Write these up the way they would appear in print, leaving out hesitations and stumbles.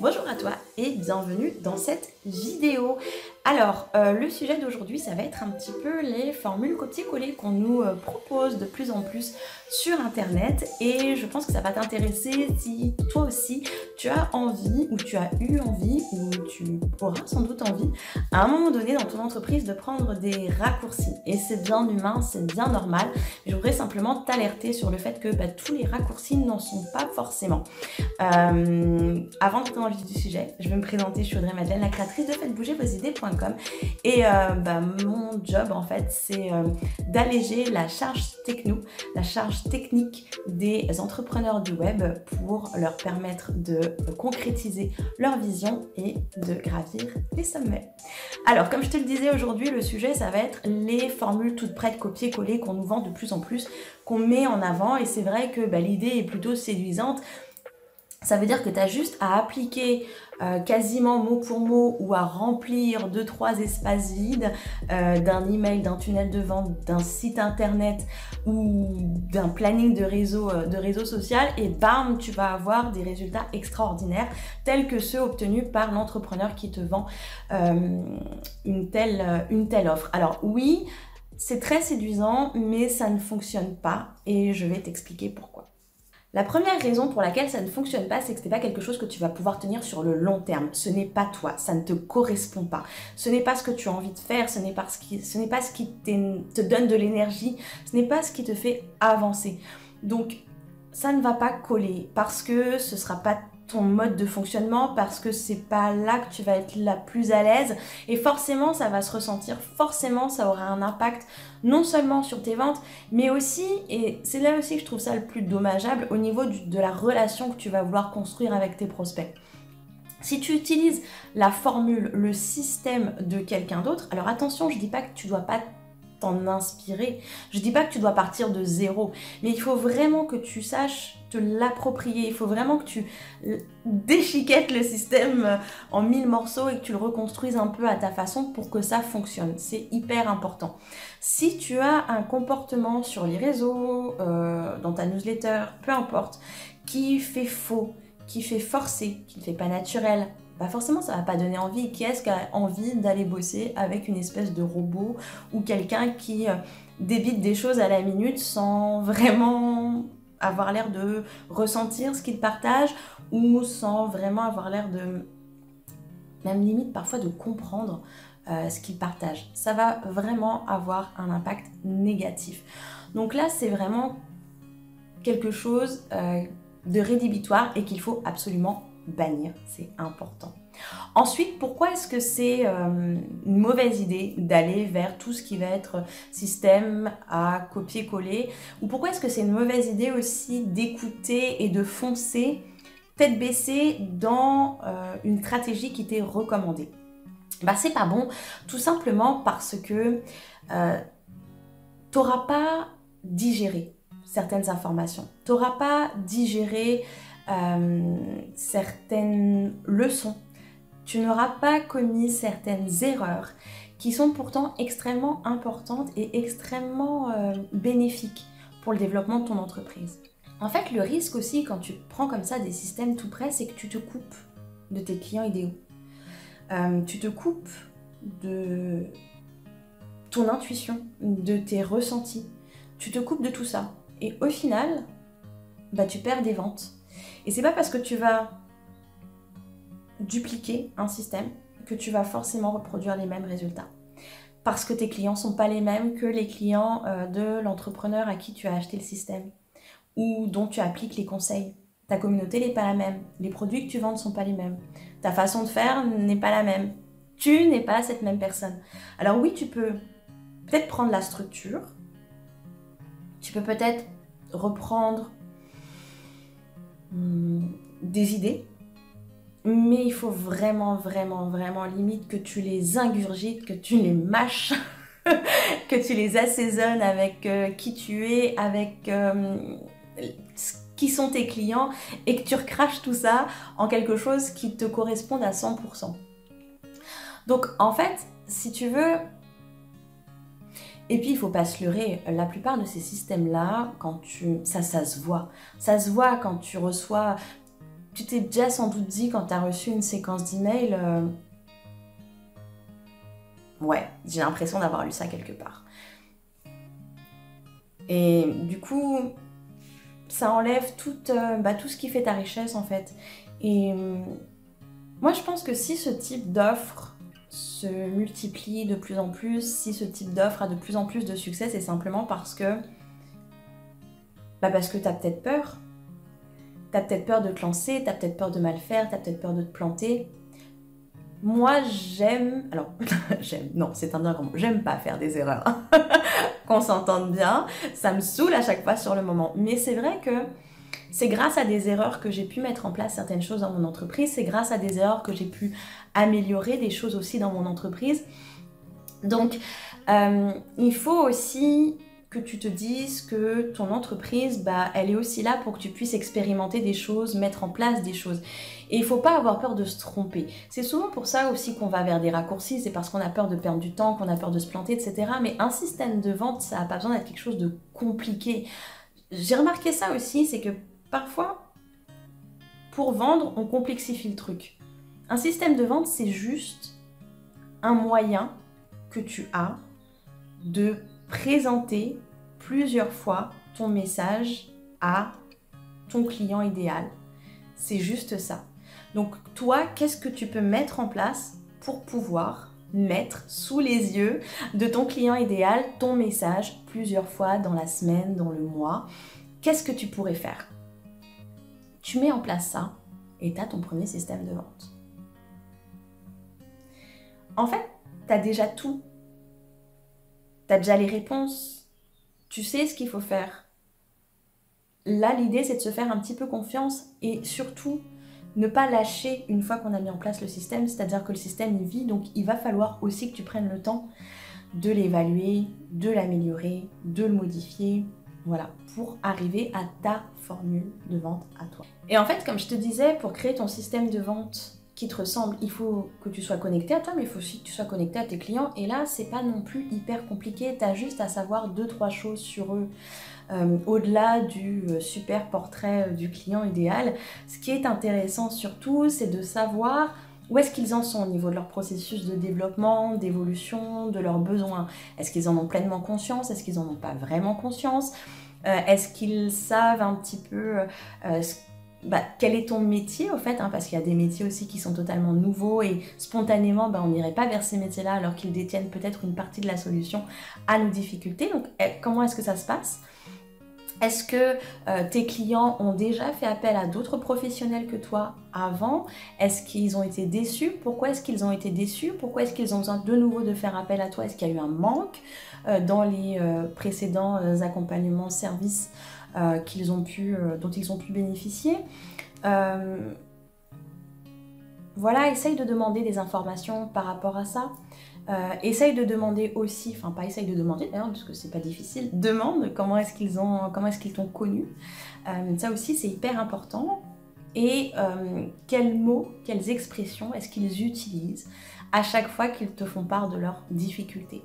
Bonjour à toi et bienvenue dans cette vidéo. Alors, le sujet d'aujourd'hui, ça va être un petit peu les formules copier-coller qu'on nous propose de plus en plus sur Internet. Et je pense que ça va t'intéresser si toi aussi, tu as envie, ou tu as eu envie, ou tu auras sans doute envie, à un moment donné dans ton entreprise, de prendre des raccourcis. Et c'est bien humain, c'est bien normal. Je voudrais simplement t'alerter sur le fait que tous les raccourcis n'en sont pas forcément. Avant d'entrer dans le vif du sujet, je vais me présenter. Je suis Audrey Madeleine, la créatrice de faitesbougervosidées.com, et mon job en fait, c'est d'alléger la charge la charge technique des entrepreneurs du web pour leur permettre de concrétiser leur vision et de gravir les sommets. Alors, comme je te le disais aujourd'hui, le sujet, ça va être les formules toutes prêtes copier-coller qu'on nous vend de plus en plus, qu'on met en avant, et c'est vrai que l'idée est plutôt séduisante. Ça veut dire que tu as juste à appliquer quasiment mot pour mot ou à remplir 2-3 espaces vides d'un email, d'un tunnel de vente, d'un site internet ou d'un planning de réseau social, et bam, tu vas avoir des résultats extraordinaires tels que ceux obtenus par l'entrepreneur qui te vend une telle offre. Alors oui, c'est très séduisant, mais ça ne fonctionne pas et je vais t'expliquer pourquoi. La première raison pour laquelle ça ne fonctionne pas, c'est que ce n'est pas quelque chose que tu vas pouvoir tenir sur le long terme. Ce n'est pas toi, ça ne te correspond pas. Ce n'est pas ce que tu as envie de faire, ce n'est pas ce qui te donne de l'énergie, ce n'est pas ce qui te fait avancer. Donc, ça ne va pas coller parce que ce ne sera pas ton mode de fonctionnement, parce que c'est pas là que tu vas être la plus à l'aise, et forcément ça va se ressentir, forcément ça aura un impact non seulement sur tes ventes, mais aussi, et c'est là aussi que je trouve ça le plus dommageable, au niveau de la relation que tu vas vouloir construire avec tes prospects. Si tu utilises la formule, le système de quelqu'un d'autre, alors attention, je dis pas que tu dois pas t'en inspirer, je dis pas que tu dois partir de zéro, mais il faut vraiment que tu saches te l'approprier, il faut vraiment que tu déchiquettes le système en 1000 morceaux et que tu le reconstruises un peu à ta façon pour que ça fonctionne. C'est hyper important. Si tu as un comportement sur les réseaux, dans ta newsletter, peu importe, qui fait faux, qui fait forcé, qui ne fait pas naturel, forcément ça va pas donner envie. Qui est-ce qui a envie d'aller bosser avec une espèce de robot ou quelqu'un qui débite des choses à la minute sans vraiment avoir l'air de ressentir ce qu'il partage, ou sans vraiment avoir l'air de, même limite parfois, de comprendre ce qu'il partage. Ça va vraiment avoir un impact négatif. Donc là, c'est vraiment quelque chose de rédhibitoire et qu'il faut absolument bannir, c'est important. Ensuite, pourquoi est-ce que c'est une mauvaise idée d'aller vers tout ce qui va être système à copier-coller, ou pourquoi est-ce que c'est une mauvaise idée aussi d'écouter et de foncer tête baissée dans une stratégie qui t'est recommandée? C'est pas bon, tout simplement parce que t'auras pas digéré certaines informations, t'auras pas digéré certaines leçons, tu n'auras pas commis certaines erreurs qui sont pourtant extrêmement importantes et extrêmement bénéfiques pour le développement de ton entreprise. En fait, le risque aussi quand tu prends comme ça des systèmes tout prêts, c'est que tu te coupes de tes clients idéaux. Tu te coupes de ton intuition, de tes ressentis. Tu te coupes de tout ça. Et au final, tu perds des ventes. Et c'est pas parce que tu vas dupliquer un système que tu vas forcément reproduire les mêmes résultats. Parce que tes clients sont pas les mêmes que les clients de l'entrepreneur à qui tu as acheté le système ou dont tu appliques les conseils. Ta communauté n'est pas la même. Les produits que tu vends ne sont pas les mêmes. Ta façon de faire n'est pas la même. Tu n'es pas cette même personne. Alors oui, tu peux peut-être prendre la structure. Tu peux peut-être reprendre des idées, mais il faut vraiment limite que tu les ingurgites, que tu les mâches, que tu les assaisonnes avec qui tu es, avec qui sont tes clients, et que tu recraches tout ça en quelque chose qui te corresponde à 100%. Donc en fait, si tu veux, et puis il faut pas se leurrer, la plupart de ces systèmes-là, ça se voit. Ça se voit quand tu reçois tu t'es déjà sans doute dit quand tu as reçu une séquence d'emails, ouais, j'ai l'impression d'avoir lu ça quelque part. Et du coup, ça enlève tout ce qui fait ta richesse en fait. Et moi je pense que si ce type d'offre se multiplie de plus en plus, si ce type d'offre a de plus en plus de succès, c'est simplement parce que t'as peut-être peur. T'as peut-être peur de te lancer, t'as peut-être peur de mal faire, t'as peut-être peur de te planter. Moi j'aime, alors j'aime, non c'est un bien grand mot, j'aime pas faire des erreurs, qu'on s'entende bien, ça me saoule à chaque fois sur le moment. Mais c'est vrai que c'est grâce à des erreurs que j'ai pu mettre en place certaines choses dans mon entreprise, c'est grâce à des erreurs que j'ai pu améliorer des choses aussi dans mon entreprise. Donc, il faut aussi que tu te dises que ton entreprise, elle est aussi là pour que tu puisses expérimenter des choses, mettre en place des choses. Et il ne faut pas avoir peur de se tromper. C'est souvent pour ça aussi qu'on va vers des raccourcis, c'est parce qu'on a peur de perdre du temps, qu'on a peur de se planter, etc. Mais un système de vente, ça n'a pas besoin d'être quelque chose de compliqué. J'ai remarqué ça aussi, c'est que parfois, pour vendre, on complexifie le truc. Un système de vente, c'est juste un moyen que tu as de présenter plusieurs fois ton message à ton client idéal. C'est juste ça. Donc toi, qu'est-ce que tu peux mettre en place pour pouvoir mettre sous les yeux de ton client idéal ton message plusieurs fois dans la semaine, dans le mois? Qu'est-ce que tu pourrais faire? Tu mets en place ça et tu as ton premier système de vente. En fait, tu as déjà tout. Tu as déjà les réponses. Tu sais ce qu'il faut faire. Là, l'idée, c'est de se faire un petit peu confiance et surtout, ne pas lâcher une fois qu'on a mis en place le système. C'est-à-dire que le système, il vit, donc il va falloir aussi que tu prennes le temps de l'évaluer, de l'améliorer, de le modifier, voilà, pour arriver à ta formule de vente à toi. Et en fait, comme je te disais, pour créer ton système de vente qui te ressemble, il faut que tu sois connecté à toi, mais il faut aussi que tu sois connecté à tes clients. Et là, c'est pas non plus hyper compliqué, tu as juste à savoir 2-3 choses sur eux. Au-delà du super portrait du client idéal, ce qui est intéressant surtout, c'est de savoir où est-ce qu'ils en sont au niveau de leur processus de développement, d'évolution, de leurs besoins. Est-ce qu'ils en ont pleinement conscience? Est-ce qu'ils n'en ont pas vraiment conscience? Est-ce qu'ils savent un petit peu quel est ton métier au fait, parce qu'il y a des métiers aussi qui sont totalement nouveaux et spontanément on n'irait pas vers ces métiers-là alors qu'ils détiennent peut-être une partie de la solution à nos difficultés. Donc comment est-ce que ça se passe? Est-ce que tes clients ont déjà fait appel à d'autres professionnels que toi avant? Est-ce qu'ils ont été déçus? Pourquoi est-ce qu'ils ont été déçus? Pourquoi est-ce qu'ils ont besoin de nouveau de faire appel à toi? Est-ce qu'il y a eu un manque dans les précédents accompagnements, services dont ils ont pu bénéficier? Voilà, essaye de demander des informations par rapport à ça. Essaye de demander aussi, enfin pas essaye de demander d'ailleurs parce que c'est pas difficile, demande comment est-ce qu'ils t'ont connu. Ça aussi c'est hyper important. Et quels mots, quelles expressions est-ce qu'ils utilisent à chaque fois qu'ils te font part de leurs difficultés.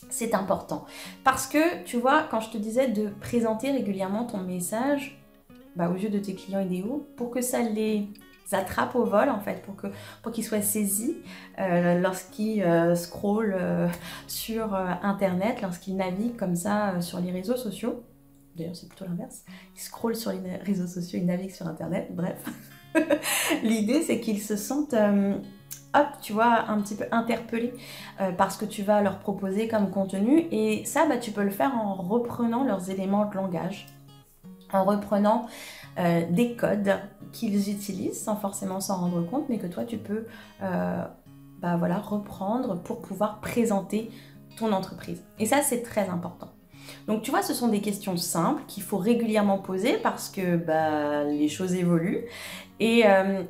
C'est important. Parce que tu vois, quand je te disais de présenter régulièrement ton message aux yeux de tes clients idéaux, pour que ça les attrape au vol en fait, pour qu'ils soient saisis lorsqu'ils scrollent sur internet, lorsqu'ils naviguent comme ça sur les réseaux sociaux. D'ailleurs c'est plutôt l'inverse, ils scrollent sur les réseaux sociaux, ils naviguent sur internet, bref. L'idée c'est qu'ils se sentent tu vois, un petit peu interpellés par ce que tu vas leur proposer comme contenu. Et ça tu peux le faire en reprenant leurs éléments de langage, en reprenant des codes qu'ils utilisent sans forcément s'en rendre compte, mais que toi tu peux reprendre pour pouvoir présenter ton entreprise. Et ça c'est très important. Donc tu vois, ce sont des questions simples qu'il faut régulièrement poser parce que les choses évoluent. Et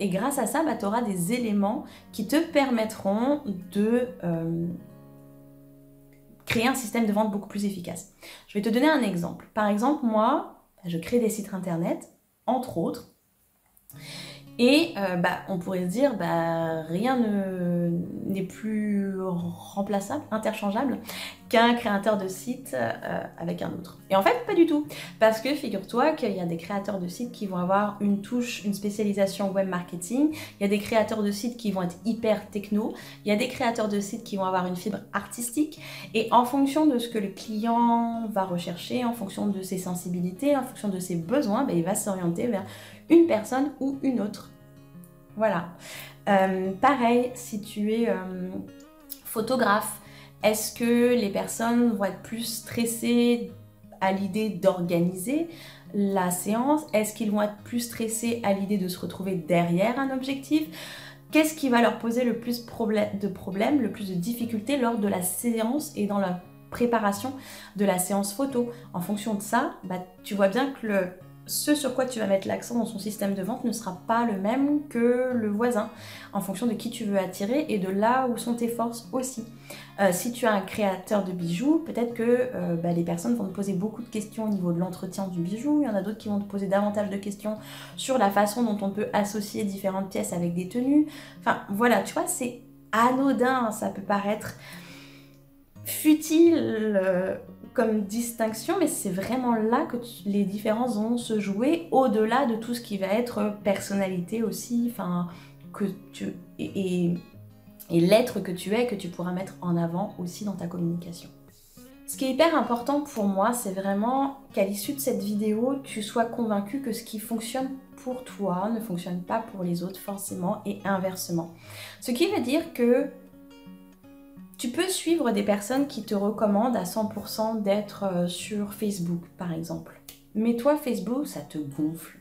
grâce à ça, tu auras des éléments qui te permettront de créer un système de vente beaucoup plus efficace. Je vais te donner un exemple. Par exemple, moi, je crée des sites internet, entre autres. Et on pourrait se dire, rien n'est plus remplaçable, interchangeable qu'un créateur de site avec un autre. Et en fait, pas du tout. Parce que figure-toi qu'il y a des créateurs de sites qui vont avoir une touche, une spécialisation web marketing. Il y a des créateurs de sites qui vont être hyper techno. Il y a des créateurs de sites qui vont avoir une fibre artistique. Et en fonction de ce que le client va rechercher, en fonction de ses sensibilités, en fonction de ses besoins, il va s'orienter vers une personne ou une autre. Voilà. Pareil, si tu es photographe, est-ce que les personnes vont être plus stressées à l'idée d'organiser la séance? Est-ce qu'ils vont être plus stressés à l'idée de se retrouver derrière un objectif? Qu'est-ce qui va leur poser le plus de problèmes, le plus de difficultés lors de la séance et dans la préparation de la séance photo? En fonction de ça, tu vois bien que ce sur quoi tu vas mettre l'accent dans son système de vente ne sera pas le même que le voisin, en fonction de qui tu veux attirer et de là où sont tes forces aussi. Si tu as un créateur de bijoux, peut-être que les personnes vont te poser beaucoup de questions au niveau de l'entretien du bijou. Il y en a d'autres qui vont te poser davantage de questions sur la façon dont on peut associer différentes pièces avec des tenues. Enfin voilà, tu vois, c'est anodin, ça peut paraître futile comme distinction, mais c'est vraiment là que les différences vont se jouer, au-delà de tout ce qui va être personnalité aussi, et l'être que tu es, que tu pourras mettre en avant aussi dans ta communication. Ce qui est hyper important pour moi, c'est vraiment qu'à l'issue de cette vidéo, tu sois convaincu que ce qui fonctionne pour toi ne fonctionne pas pour les autres forcément, et inversement. Ce qui veut dire que tu peux suivre des personnes qui te recommandent à 100% d'être sur Facebook, par exemple. Mais toi, Facebook, ça te gonfle.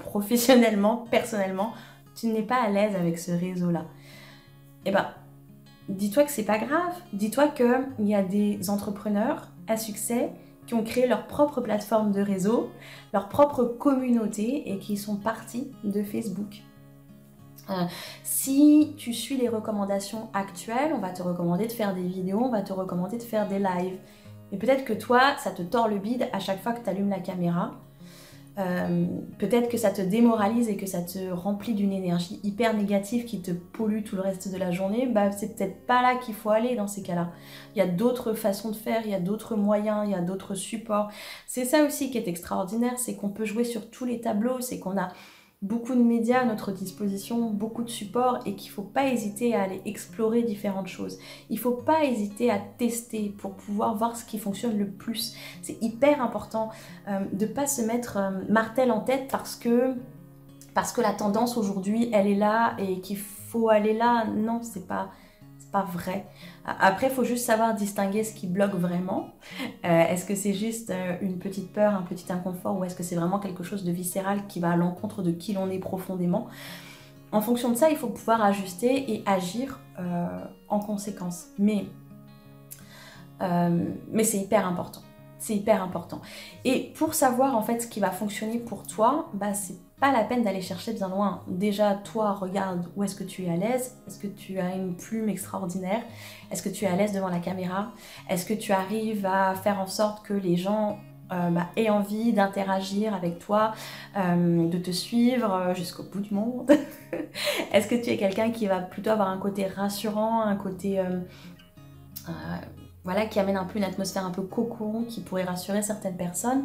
Professionnellement, personnellement, tu n'es pas à l'aise avec ce réseau-là. Dis-toi que c'est pas grave. Dis-toi qu'il y a des entrepreneurs à succès qui ont créé leur propre plateforme de réseau, leur propre communauté et qui sont partis de Facebook. Si tu suis les recommandations actuelles, on va te recommander de faire des vidéos, on va te recommander de faire des lives. Et peut-être que toi, ça te tord le bide à chaque fois que tu allumes la caméra. Peut-être que ça te démoralise et que ça te remplit d'une énergie hyper négative qui te pollue tout le reste de la journée. C'est peut-être pas là qu'il faut aller dans ces cas-là. Il y a d'autres façons de faire, il y a d'autres moyens, il y a d'autres supports. C'est ça aussi qui est extraordinaire, c'est qu'on peut jouer sur tous les tableaux, c'est qu'on a beaucoup de médias à notre disposition, beaucoup de supports, et qu'il ne faut pas hésiter à aller explorer différentes choses. Il ne faut pas hésiter à tester pour pouvoir voir ce qui fonctionne le plus. C'est hyper important de ne pas se mettre martel en tête parce que la tendance aujourd'hui, elle est là et qu'il faut aller là. Non, c'est pas vrai. Après, il faut juste savoir distinguer ce qui bloque vraiment. Est-ce que c'est juste une petite peur, un petit inconfort, ou est-ce que c'est vraiment quelque chose de viscéral qui va à l'encontre de qui l'on est profondément? En fonction de ça, il faut pouvoir ajuster et agir en conséquence. Mais c'est hyper important. C'est hyper important. Et pour savoir en fait ce qui va fonctionner pour toi, c'est pas la peine d'aller chercher bien loin. Déjà, toi, regarde où est-ce que tu es à l'aise. Est-ce que tu as une plume extraordinaire? Est-ce que tu es à l'aise devant la caméra? Est-ce que tu arrives à faire en sorte que les gens aient envie d'interagir avec toi, de te suivre jusqu'au bout du monde? Est-ce que tu es quelqu'un qui va plutôt avoir un côté rassurant, un côté qui amène un peu une atmosphère un peu cocon, qui pourrait rassurer certaines personnes?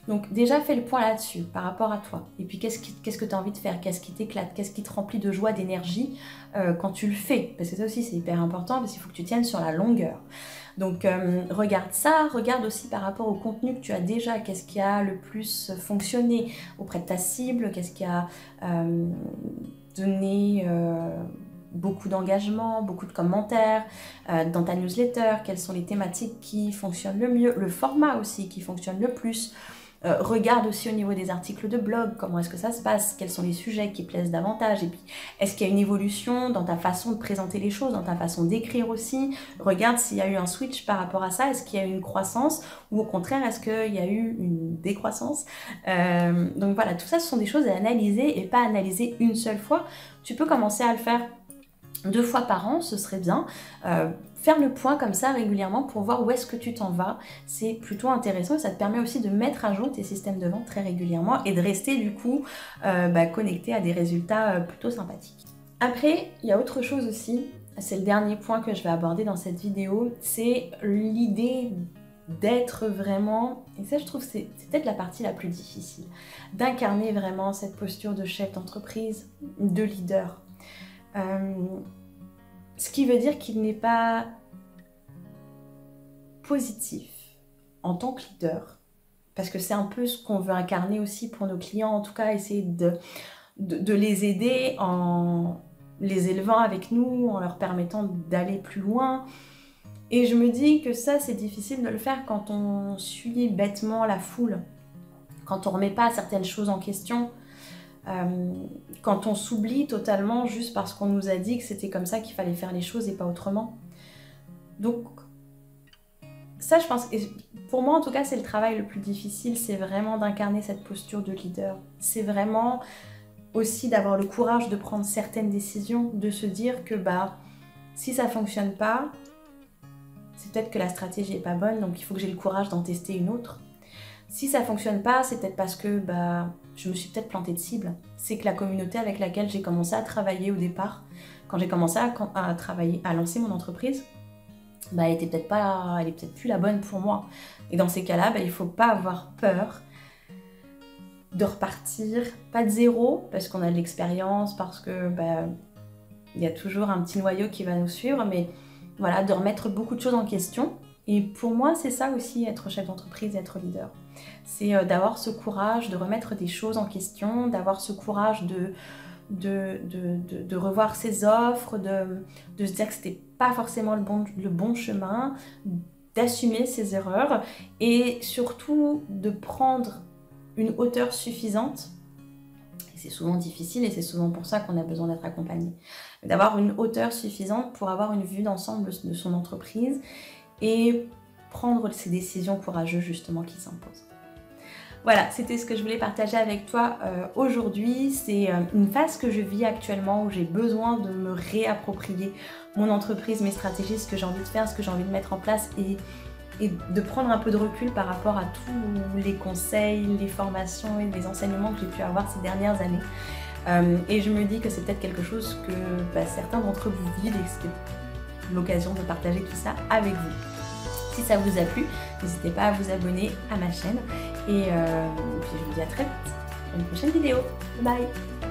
Donc déjà, fais le point là-dessus, par rapport à toi. Et puis, qu'est-ce que tu as envie de faire? Qu'est-ce qui t'éclate? Qu'est-ce qui te remplit de joie, d'énergie quand tu le fais? Parce que ça aussi, c'est hyper important, parce qu'il faut que tu tiennes sur la longueur. Donc, regarde ça. Regarde aussi par rapport au contenu que tu as déjà. Qu'est-ce qui a le plus fonctionné auprès de ta cible? Qu'est-ce qui a donné beaucoup d'engagement, beaucoup de commentaires dans ta newsletter? Quelles sont les thématiques qui fonctionnent le mieux? Le format aussi qui fonctionne le plus. Regarde aussi au niveau des articles de blog, comment est-ce que ça se passe, quels sont les sujets qui plaisent davantage, et puis est-ce qu'il y a une évolution dans ta façon de présenter les choses, dans ta façon d'écrire aussi? Regarde s'il y a eu un switch par rapport à ça, est-ce qu'il y a eu une croissance, ou au contraire est-ce qu'il y a eu une décroissance? Donc voilà, tout ça ce sont des choses à analyser, et pas analyser une seule fois. Tu peux commencer à le faire 2 fois par an, ce serait bien. faire le point comme ça régulièrement pour voir où est-ce que tu t'en vas, c'est plutôt intéressant et ça te permet aussi de mettre à jour tes systèmes de vente très régulièrement et de rester du coup connecté à des résultats plutôt sympathiques. Après, il y a autre chose aussi, c'est le dernier point que je vais aborder dans cette vidéo, c'est l'idée d'être vraiment, et ça je trouve c'est peut-être la partie la plus difficile, d'incarner vraiment cette posture de chef d'entreprise, de leader. Ce qui veut dire qu'il n'est pas positif en tant que leader, parce que c'est un peu ce qu'on veut incarner aussi pour nos clients, en tout cas essayer de les aider en les élevant avec nous, en leur permettant d'aller plus loin. Et je me dis que ça c'est difficile de le faire quand on suit bêtement la foule, quand on remet pas certaines choses en question, quand on s'oublie totalement juste parce qu'on nous a dit que c'était comme ça qu'il fallait faire les choses et pas autrement. Donc ça je pense, et pour moi en tout cas c'est le travail le plus difficile, c'est vraiment d'incarner cette posture de leader. C'est vraiment aussi d'avoir le courage de prendre certaines décisions, de se dire que si ça fonctionne pas, c'est peut-être que la stratégie est pas bonne, donc il faut que j'ai le courage d'en tester une autre. Si ça fonctionne pas, c'est peut-être parce que je me suis peut-être plantée de cible. C'est que la communauté avec laquelle j'ai commencé à travailler au départ, quand j'ai commencé à travailler, à lancer mon entreprise, elle est peut-être plus la bonne pour moi. Et dans ces cas-là, il faut pas avoir peur de repartir, pas de zéro, parce qu'on a de l'expérience, parce que il y a toujours un petit noyau qui va nous suivre, mais voilà, de remettre beaucoup de choses en question. Et pour moi, c'est ça aussi, être chef d'entreprise, être leader. C'est d'avoir ce courage de remettre des choses en question, d'avoir ce courage de revoir ses offres, de se dire que c'était pas forcément le bon chemin, d'assumer ses erreurs et surtout de prendre une hauteur suffisante. C'est souvent difficile et c'est souvent pour ça qu'on a besoin d'être accompagné. D'avoir une hauteur suffisante pour avoir une vue d'ensemble de son entreprise et prendre ces décisions courageuses justement qui s'imposent. Voilà, c'était ce que je voulais partager avec toi aujourd'hui. C'est une phase que je vis actuellement où j'ai besoin de me réapproprier mon entreprise, mes stratégies, ce que j'ai envie de faire, ce que j'ai envie de mettre en place et de prendre un peu de recul par rapport à tous les conseils, les formations et les enseignements que j'ai pu avoir ces dernières années. Et je me dis que c'est peut-être quelque chose que certains d'entre vous vivent et que c'est l'occasion de partager tout ça avec vous. Si ça vous a plu, n'hésitez pas à vous abonner à ma chaîne et puis je vous dis à très vite pour une prochaine vidéo. Bye bye.